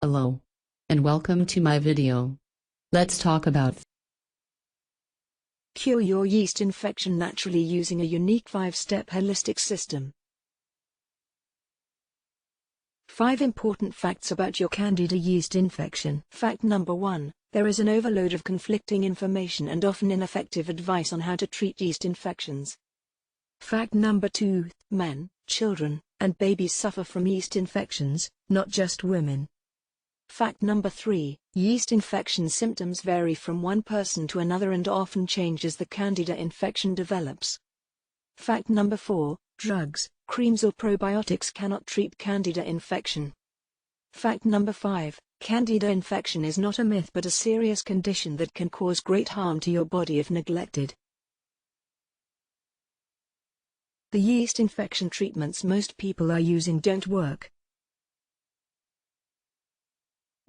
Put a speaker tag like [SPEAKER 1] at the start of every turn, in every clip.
[SPEAKER 1] Hello. And welcome to my video. Let's talk about
[SPEAKER 2] Cure your yeast infection naturally using a unique 5-step holistic system. 5 important facts about your Candida yeast infection. Fact number 1. There is an overload of conflicting information and often ineffective advice on how to treat yeast infections. Fact number 2. Men, children, and babies suffer from yeast infections, not just women. Fact number 3. Yeast infection symptoms vary from one person to another and often change as the Candida infection develops. Fact number 4. Drugs, creams or probiotics cannot treat Candida infection. Fact number 5. Candida infection is not a myth but a serious condition that can cause great harm to your body if neglected. The yeast infection treatments most people are using don't work.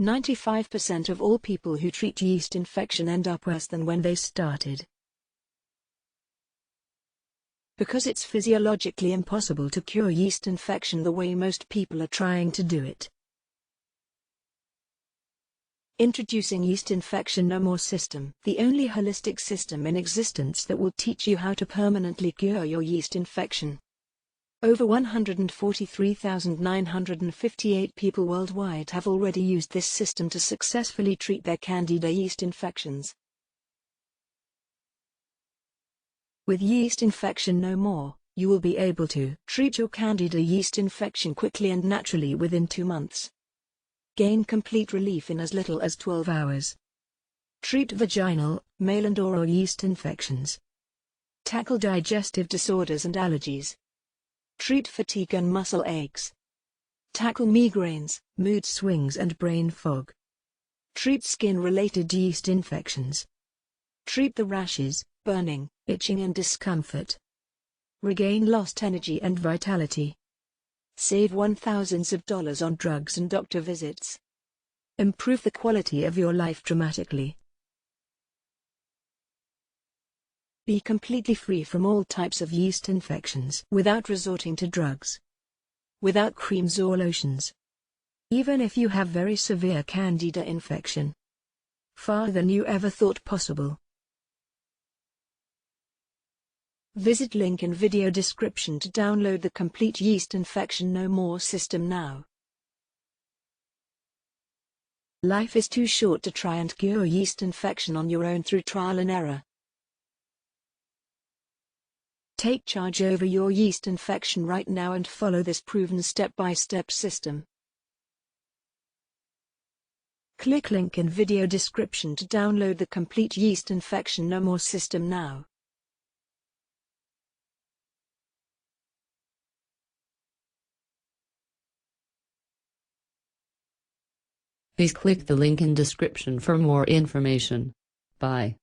[SPEAKER 2] 95% of all people who treat yeast infection end up worse than when they started. Because it's physiologically impossible to cure yeast infection the way most people are trying to do it. Introducing Yeast Infection No More System, the only holistic system in existence that will teach you how to permanently cure your yeast infection. Over 143,958 people worldwide have already used this system to successfully treat their Candida yeast infections. With Yeast Infection No More, you will be able to treat your Candida yeast infection quickly and naturally within 2 months. Gain complete relief in as little as 12 hours. Treat vaginal, male and oral yeast infections. Tackle digestive disorders and allergies. Treat fatigue and muscle aches. Tackle migraines, mood swings and brain fog. Treat skin-related yeast infections. Treat the rashes, burning, itching and discomfort. Regain lost energy and vitality. Save thousands of dollars on drugs and doctor visits. Improve the quality of your life dramatically. Be completely free from all types of yeast infections without resorting to drugs. Without creams or lotions. Even if you have very severe Candida infection. Far than you ever thought possible. Visit link in video description to download the complete Yeast Infection No More system now. Life is too short to try and cure yeast infection on your own through trial and error. Take charge over your yeast infection right now and follow this proven step-by-step system. Click link in video description to download the complete Yeast Infection No More system now.
[SPEAKER 1] Please click the link in description for more information. Bye.